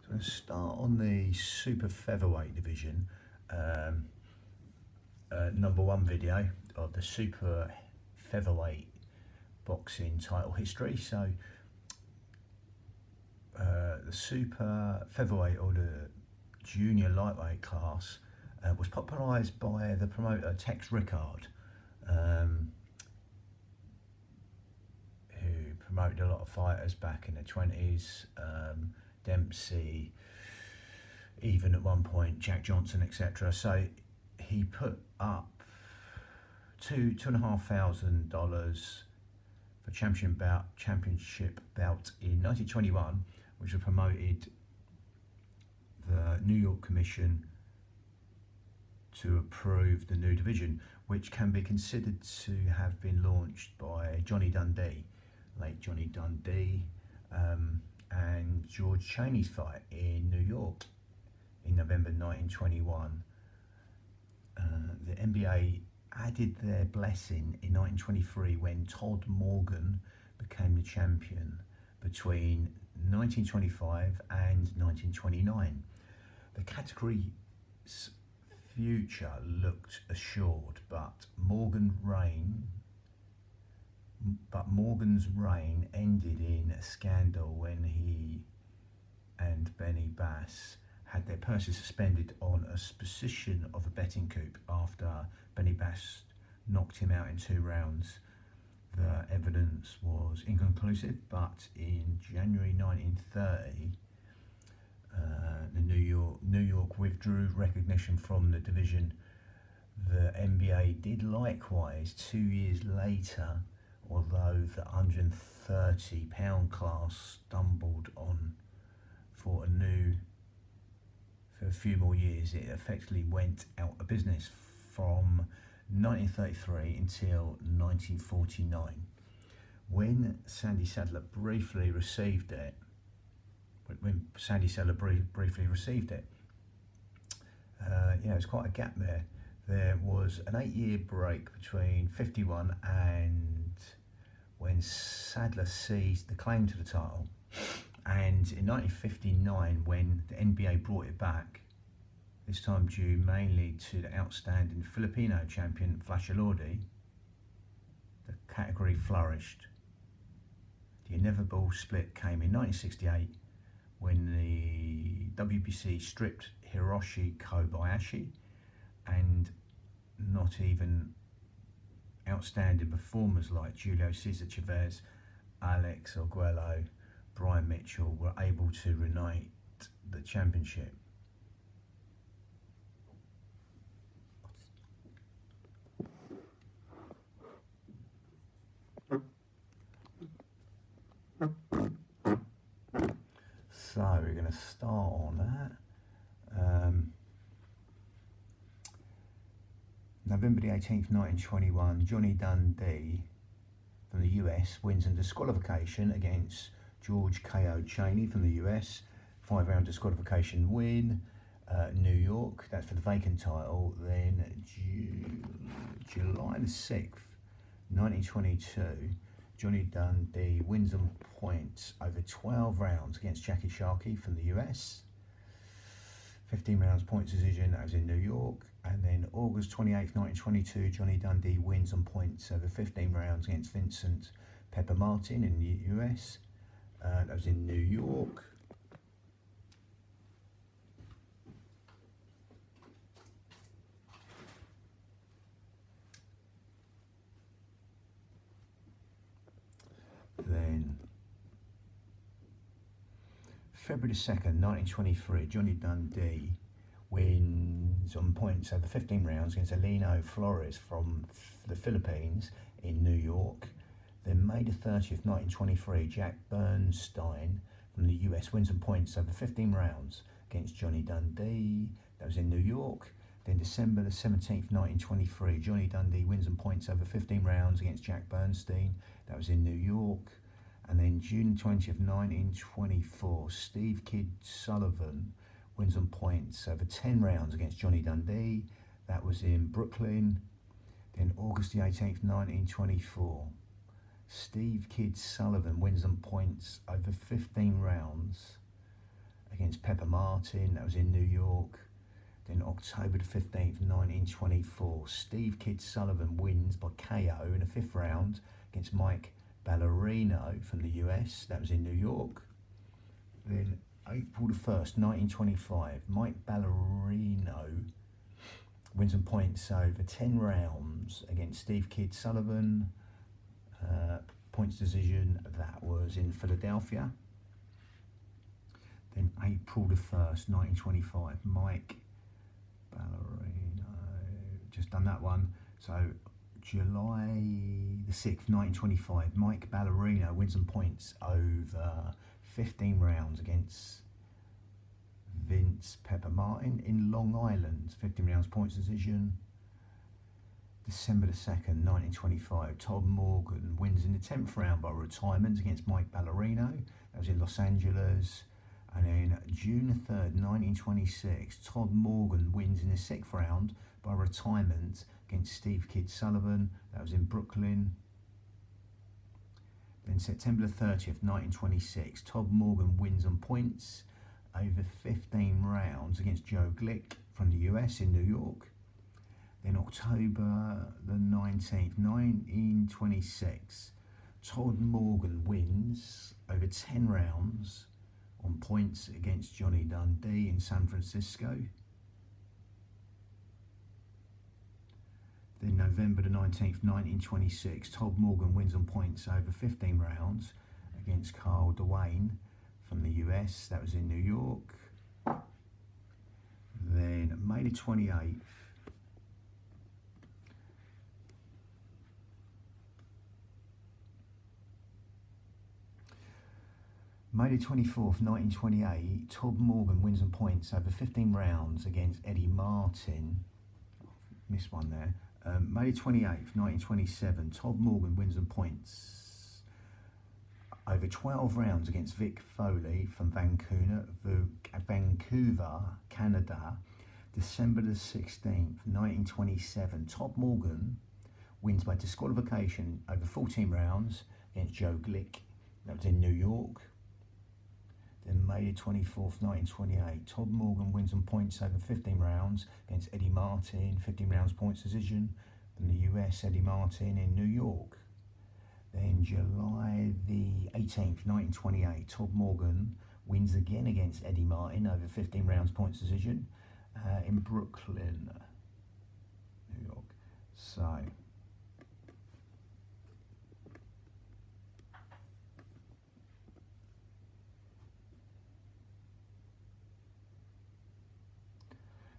So I'm going to start on the super featherweight division. Number one video of the super featherweight boxing title history. So the super featherweight, or the junior lightweight class, was popularised by the promoter Tex Rickard, who promoted a lot of fighters back in the 20s, Dempsey, even at one point Jack Johnson, etc. So he put up $2,500 for championship bout in 1921, which was promoted the New York Commission to approve the new division, which can be considered to have been launched by Johnny Dundee, late Johnny Dundee, and George Cheney's fight in New York in November 1921. The NBA added their blessing in 1923 when Todd Morgan became the champion between 1925 and 1929. The category's future looked assured, but Morgan's reign ended in a scandal when he and Benny Bass had their purses suspended on a suspicion of a betting coup after Benny Bass knocked him out in 2 rounds. The evidence was inconclusive, but in January 1930, the New York withdrew recognition from the division. The NBA did likewise 2 years later, although the 130-pound class stumbled on for a few more years. It effectively went out of business from 1933 until 1949. When Sandy Sadler briefly received it, it was quite a gap there. There was an 8-year break between 51 and when Sadler seized the claim to the title, and in 1959 when the NBA brought it back, this time due mainly to the outstanding Filipino champion Flash Elordi, the category flourished. The inevitable split came in 1968 when the WBC stripped Hiroshi Kobayashi, and not even outstanding performers like Julio Cesar Chavez, Alex Arguello, Brian Mitchell were able to reunite the championship. So we're going to start on that. November the 18th, 1921, Johnny Dundee from the US wins in disqualification against George K.O. Cheney from the US. 5-round disqualification win. New York, that's for the vacant title. Then July the 6th, 1922, Johnny Dundee wins on points over 12 rounds against Jackie Sharkey from the US. 15 rounds points decision, that was in New York. And then August 28th, 1922, Johnny Dundee wins on points over 15 rounds against Vincent Pepper Martin in the US. That was in New York. Then February 2nd, 1923, Johnny Dundee wins on points over 15 rounds against Eleno Flores from the Philippines in New York. Then May the 30th, 1923, Jack Bernstein from the US wins on points over 15 rounds against Johnny Dundee. That was in New York. Then December the 17th, 1923, Johnny Dundee wins on points over 15 rounds against Jack Bernstein. That was in New York. And then June 20th, 1924, Steve Kid Sullivan wins on points over 10 rounds against Johnny Dundee. That was in Brooklyn. Then August the 18th, 1924, Steve Kid Sullivan wins on points over 15 rounds against against Pepper Martin, that was in New York. Then October the 15th, 1924, Steve Kid Sullivan wins by KO in the 5th round against Mike Ballerino from the US, that was in New York. Then April the 1st, 1925, Mike Ballerino wins on points over 10 rounds against Steve Kid Sullivan, points decision, that was in Philadelphia. Then April the 1st, 1925, Mike Ballerino, just done that one. So July the 6th, 1925, Mike Ballerino wins on points over 15 rounds against Vince Pepper Martin in Long Island, 15 rounds points decision. December the 2nd, 1925, Todd Morgan wins in the 10th round by retirement against Mike Ballerino, that was in Los Angeles. And then June the 3rd, 1926, Todd Morgan wins in the 6th round by retirement against Steve Kid Sullivan, that was in Brooklyn. Then September the 30th, 1926, Todd Morgan wins on points over 15 rounds against Joe Glick from the US in New York. Then October the 19th, 1926, Todd Morgan wins over 10 rounds on points against Johnny Dundee in San Francisco. Then November the 19th, 1926, Todd Morgan wins on points over 15 rounds against Carl Dewayne from the US, that was in New York. Then May the 28th, May the 24th, 1928, Todd Morgan wins on points over 15 rounds against Eddie Martin. Missed one there. May the 28th, 1927, Todd Morgan wins on points over 12 rounds against Vic Foley from Vancouver, Canada. December the 16th, 1927, Todd Morgan wins by disqualification over 14 rounds against Joe Glick, that was in New York. Then May the 24th, 1928, Todd Morgan wins on points over 15 rounds against Eddie Martin, 15 rounds points decision from the US, Eddie Martin in New York. Then July the 18th, 1928, Todd Morgan wins again against Eddie Martin over 15 rounds points decision in Brooklyn, New York. So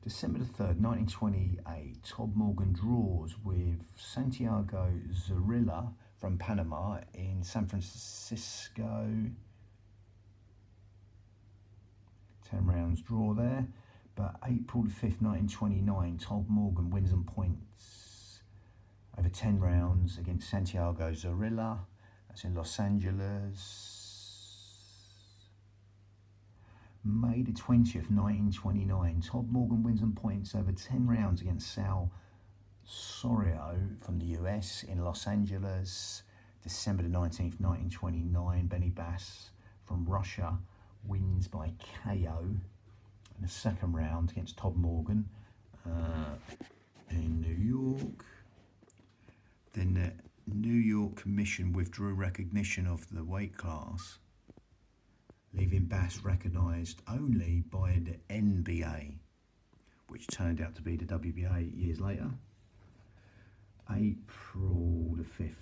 December the 3rd, 1928, Todd Morgan draws with Santiago Zorrilla from Panama in San Francisco. 10 rounds draw there. But April the 5th, 1929, Todd Morgan wins on points over 10 rounds against Santiago Zorrilla. That's in Los Angeles. May the 20th, 1929, Todd Morgan wins on points over 10 rounds against Sal Sorio from the US in Los Angeles. December the 19th, 1929, Benny Bass from Russia wins by KO in the 2nd round against Todd Morgan in New York. Then the New York Commission withdrew recognition of the weight class, leaving Bass recognised only by the NBA, which turned out to be the WBA years later. April the 5th,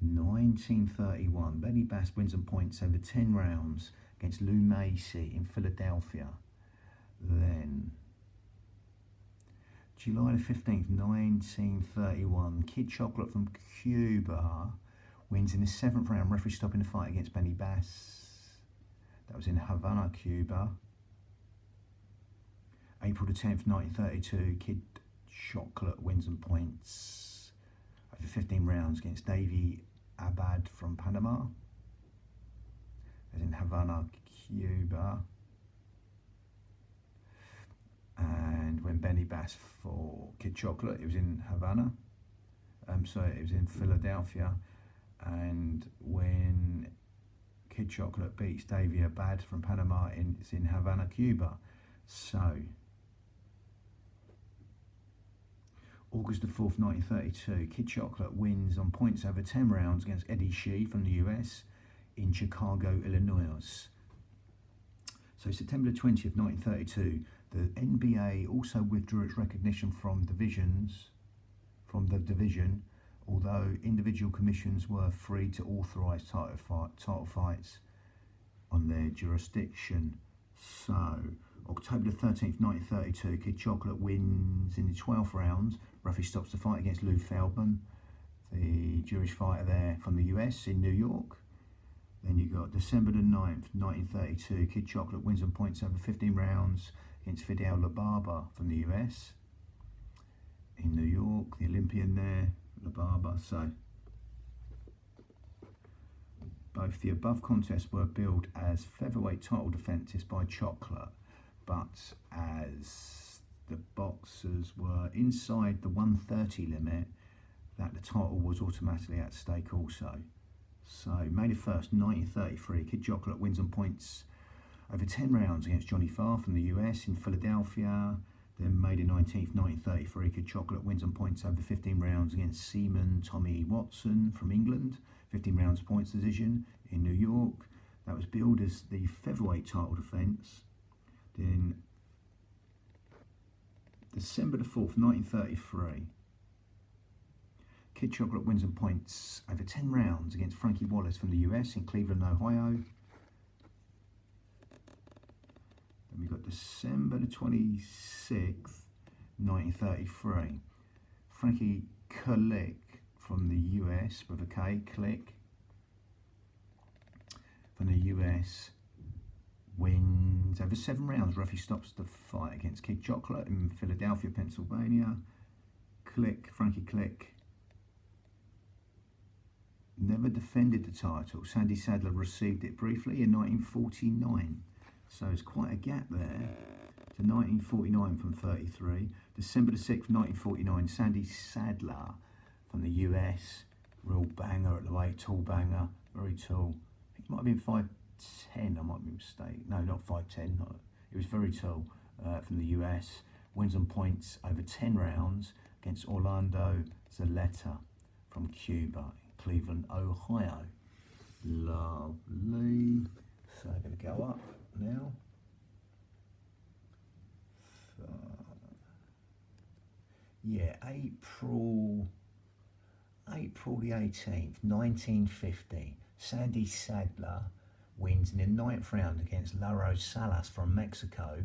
1931, Benny Bass wins on points over 10 rounds against Lou Macy in Philadelphia. Then July the 15th, 1931, Kid Chocolate from Cuba wins in the 7th round, referee stopping the fight against Benny Bass. That was in Havana, Cuba. April the 10th, 1932, Kid Chocolate wins on points over 15 rounds against Davey Abad from Panama. That was in Havana, Cuba. And when Benny Bass for Kid Chocolate, it was in Havana. It was in Philadelphia. And when Kid Chocolate beats Davey Abad from Panama it's in Havana, Cuba. So, August the 4th, 1932, Kid Chocolate wins on points over 10 rounds against Eddie Shee from the US in Chicago, Illinois. So September the 20th, 1932, the NBA also withdrew its recognition from the division, although individual commissions were free to authorise title fights on their jurisdiction. So, October the 13th, 1932, Kid Chocolate wins in the 12th round. Referee stops the fight against Lou Feldman, the Jewish fighter there from the US in New York. Then you got December the 9th, 1932, Kid Chocolate wins on points over 15 rounds against Fidel LaBarba from the US in New York, the Olympian there, LaBarba. So both the above contests were billed as featherweight title defences by Chocolate, but as the boxers were inside the 130 limit, that the title was automatically at stake also. So May the 1st, 1933, Kid Chocolate wins on points over 10 rounds against Johnny Farr from the US in Philadelphia. Then May the 19th, 1933, Kid Chocolate wins on points over 15 rounds against Seaman Tommy Watson from England, 15 rounds points decision in New York. That was billed as the featherweight title defence. Then December the 4th, 1933, Kid Chocolate wins on points over 10 rounds against Frankie Wallace from the US in Cleveland, Ohio. Then we got December the 26th, 1933. Frankie Klick from the US with a K, Klick from the US wins over 7 rounds. Referee stops the fight against Kid Chocolate in Philadelphia, Pennsylvania. Frankie Klick never defended the title. Sandy Sadler received it briefly in 1949. So it's quite a gap there to 1949 from 33. December the 6th, 1949, Sandy Sadler from the US. Real banger at the weight, tall banger, very tall. I think he might have been 5'10", I might be mistaken. No, not 5'10", he was very tall from the US. Wins on points over 10 rounds against Orlando Zaletta from Cuba. Cleveland, Ohio. Lovely. So I'm going to go up now. So, yeah, April the 18th, 1950. Sandy Sadler wins in the 9th round against Lauro Salas from Mexico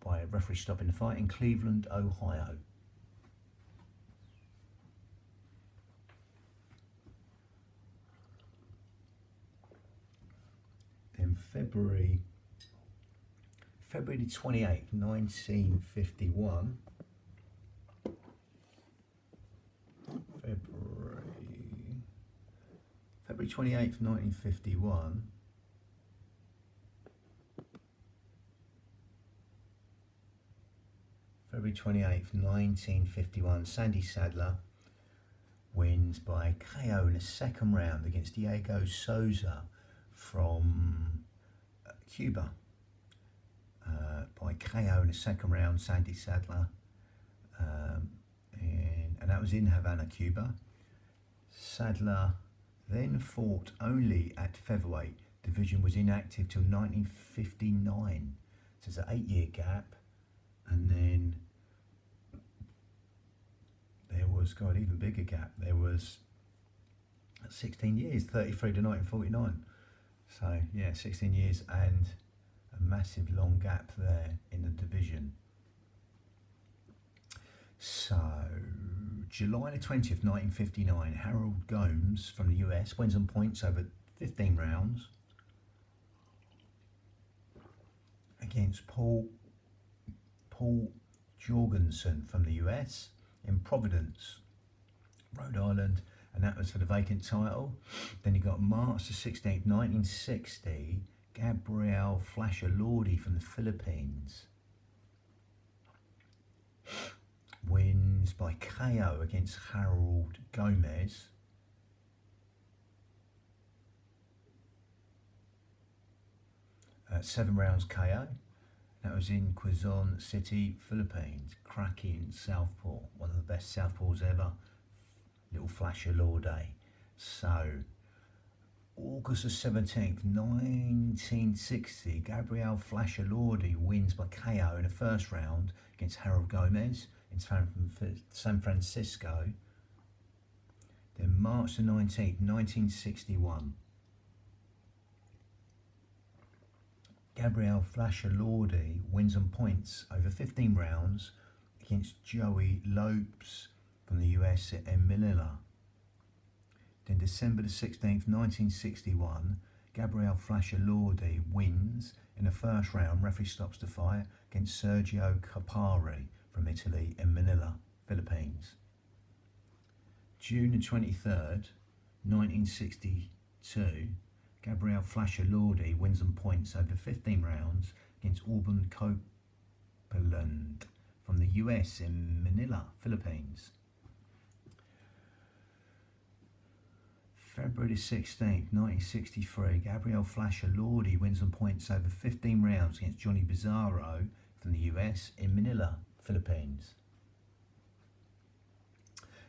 by a referee stopping the fight in Cleveland, Ohio. Then February the 28th, 1951. February 28th, 1951. February 28th, 1951, Sandy Sadler wins by KO in the 2nd round against Diego Souza from Cuba. By KO in the 2nd round, Sandy Sadler, and that was in Havana, Cuba. Sadler then fought only at featherweight. Division was inactive till 1959, so it's an 8-year gap, and then there was, God, even bigger gap. There was 16 years, 33 to 1949. So yeah, 16 years and a massive long gap there in the division. So July the 20th, 1959, Harold Gomes from the US wins on points over 15 rounds against Paul Jorgensen from the US in Providence, Rhode Island, and that was for the vacant title. Then you got March the 16th, 1960, Gabriel Flasher Lordy from the Philippines wins by KO against Harold Gomez. 7 rounds KO. That was in Quezon City, Philippines. Cracking southpaw, one of the best southpaws ever. Little flash of law day. So, August the 17th, 1960, Gabriel Flasher Lordi wins by KO in the first round against Harold Gomez in San Francisco. Then March the 19th, 1961, Gabriel Flasher Lordi wins on points over 15 rounds against Joey Lopes from the US in Manila. Then December the 16th, 1961, Gabriel Flasher Lordi wins in the first round. Referee stops the fight against Sergio Capari from Italy in Manila, Philippines. June the 23rd, 1962, Gabriel Flasher Lordi wins on points over 15 rounds against Auburn Copeland from the US in Manila, Philippines. February 16th, 1963, Gabriel Flasher Lordi wins on points over 15 rounds against Johnny Bizarro from the US in Manila, Philippines.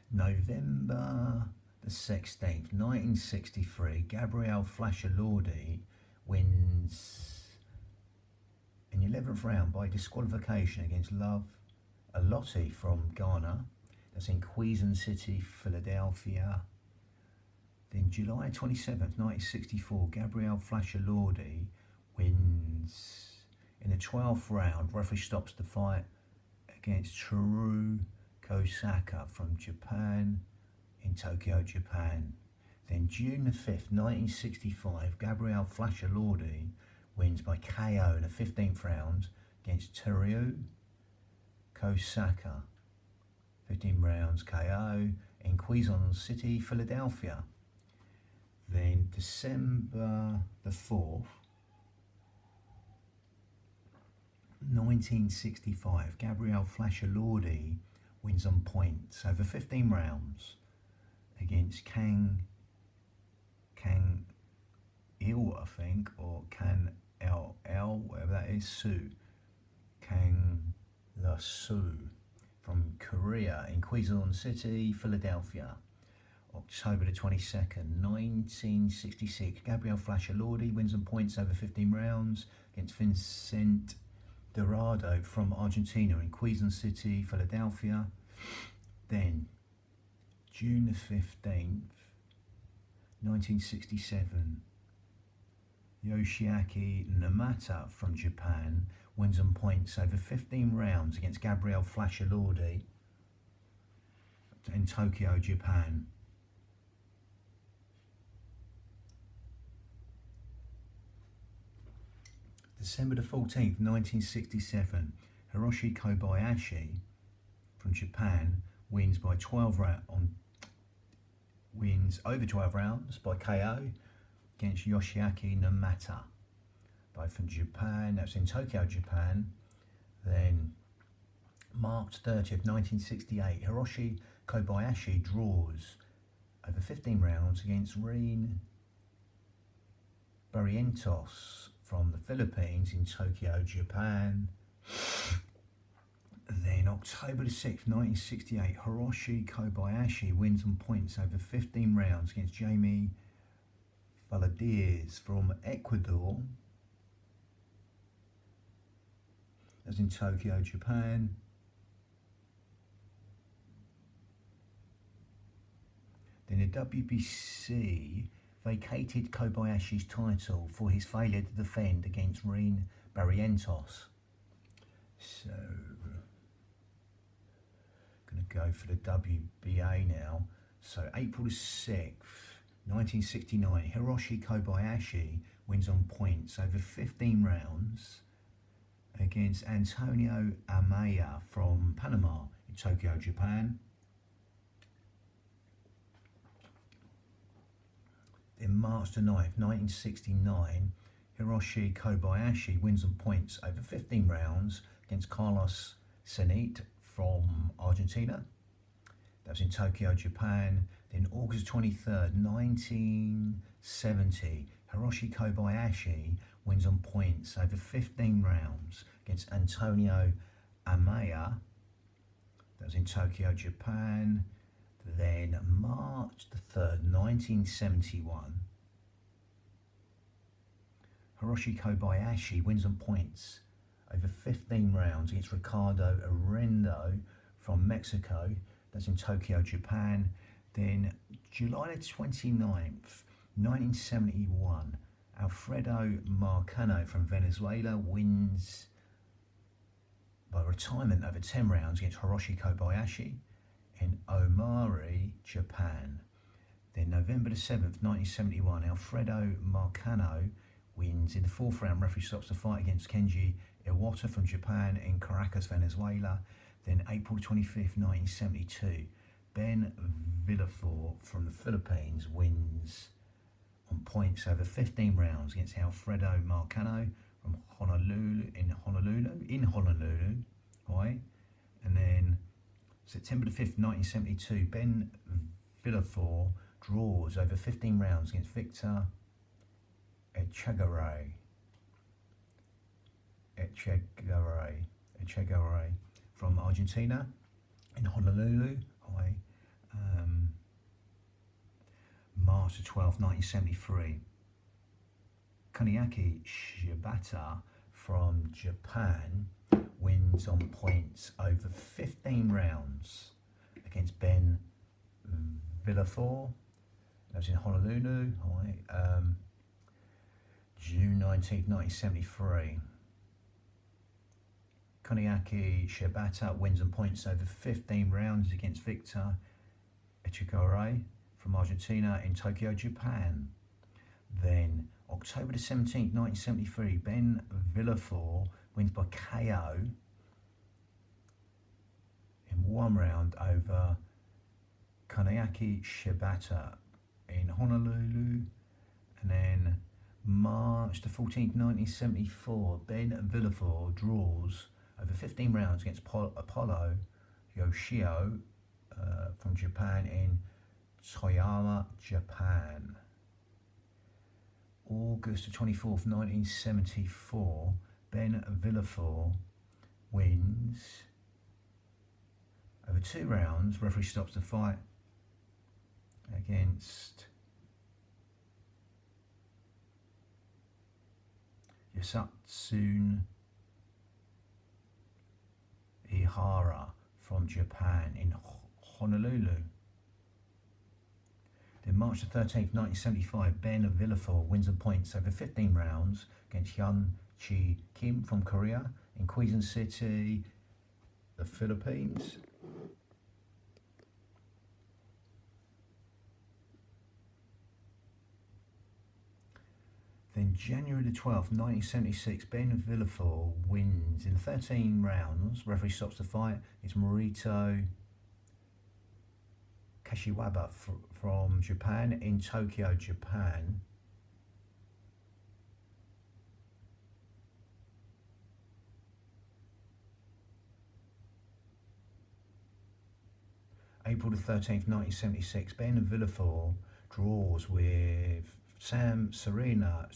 November the 16th, 1963, Gabriel Flasher Lordi wins in the 11th round by disqualification against Love Alotti from Ghana. That's in Quezon City, Philadelphia. Then July 27th, 1964, Gabriel Flasher Lordi wins in the 12th round. Referee stops the fight against Toru Kosaka from Japan in Tokyo, Japan. Then June the 5th, 1965, Gabriel Flasher Lordi wins by KO in the 15th round against Toru Kosaka. 15 rounds KO in Quezon City, Philadelphia. Then December the 4th, 1965, Gabriel Flasher Lordi wins on points over 15 rounds against Kang Il, I think, or Kan LL, whatever that is, Soo. Kang La Soo from Korea in Quezon City, Philadelphia. October the 22nd, 1966, Gabriel Flasher Lordi wins on points over 15 rounds against Vincent Dorado from Argentina in Quezon City, Philadelphia. Then, June the 15th, 1967, Yoshiaki Namata from Japan wins on points over 15 rounds against Gabriel Flasher Lordi in Tokyo, Japan. December the 14th, 1967, Hiroshi Kobayashi from Japan wins by 12 wins over 12 rounds by KO against Yoshiaki Namata, both from Japan. That's in Tokyo, Japan. Then March 30th, 1968, Hiroshi Kobayashi draws over 15 rounds against Rene Barrientos from the Philippines in Tokyo, Japan. Then October the 6th, 1968, Hiroshi Kobayashi wins on points over 15 rounds against Jamie Valadez from Ecuador. That's in Tokyo, Japan. Then the WBC vacated Kobayashi's title for his failure to defend against Rene Barrientos. So, going to go for the WBA now. So, April the 6th, 1969, Hiroshi Kobayashi wins on points over 15 rounds against Antonio Amaya from Panama in Tokyo, Japan. In March the 9th, 1969, Hiroshi Kobayashi wins on points over 15 rounds against Carlos Zenit from Argentina. That was in Tokyo, Japan. Then August 23rd, 1970, Hiroshi Kobayashi wins on points points over 15 rounds against Antonio Amaya. That was in Tokyo, Japan. Then March the 3rd, 1971. Hiroshi Kobayashi wins on points over 15 rounds against Ricardo Arendo from Mexico. That's in Tokyo, Japan. Then July the 29th, 1971, Alfredo Marcano from Venezuela wins by retirement over 10 rounds against Hiroshi Kobayashi in Omari, Japan. Then November the 7th, 1971, Alfredo Marcano wins in the 4th round. Referee stops the fight against Kenji Iwata from Japan in Caracas, Venezuela. Then April 25th, 1972, Ben Villafort from the Philippines wins on points over 15 rounds against Alfredo Marcano from Honolulu, Hawaii. And then September the 5th, 1972, Ben Villafort draws over 15 rounds against Victor Echegaray from Argentina in Honolulu, Hawaii. March the 12th, 1973. Kuniaki Shibata from Japan wins on points over 15 rounds against Ben Villafort. That was in Honolulu, Hawaii. June 19th, 1973. Kuniaki Shibata wins on points over 15 rounds against Victor Echegaray from Argentina in Tokyo, Japan. Then October the 17th, 1973, Ben Villafort wins by KO in 1 round over Kuniaki Shibata in Honolulu. And then March the 14th, 1974, Ben Villafort draws over 15 rounds against Apollo Yoshio from Japan in Toyama, Japan. August the 24th, 1974, Ben Villafort wins over 2 rounds. Referee stops the fight against Yasatsune Ihara from Japan in Honolulu. Then March the 13th, 1975, Ben Villafort wins on points over 15 rounds against Hyun Chi Kim from Korea in Quezon City, the Philippines. Then January the 12th, 1976, Ben Villafort wins in 13 rounds. Referee stops the fight. It's Morito Kashiwaba from Japan in Tokyo, Japan. April the 13th, 1976, Ben Villafort draws with Sam Serrano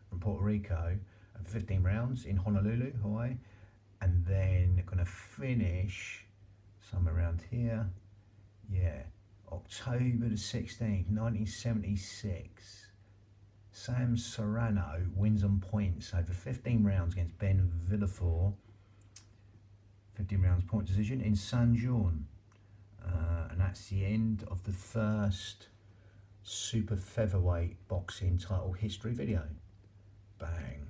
from Puerto Rico at 15 rounds in Honolulu, Hawaii. And then going to finish somewhere around here. Yeah, October the 16th, 1976. Sam Serrano wins on points over 15 rounds against Ben Villafort. 15 rounds point decision in San Juan. And that's the end of the first super featherweight boxing title history video. Bang.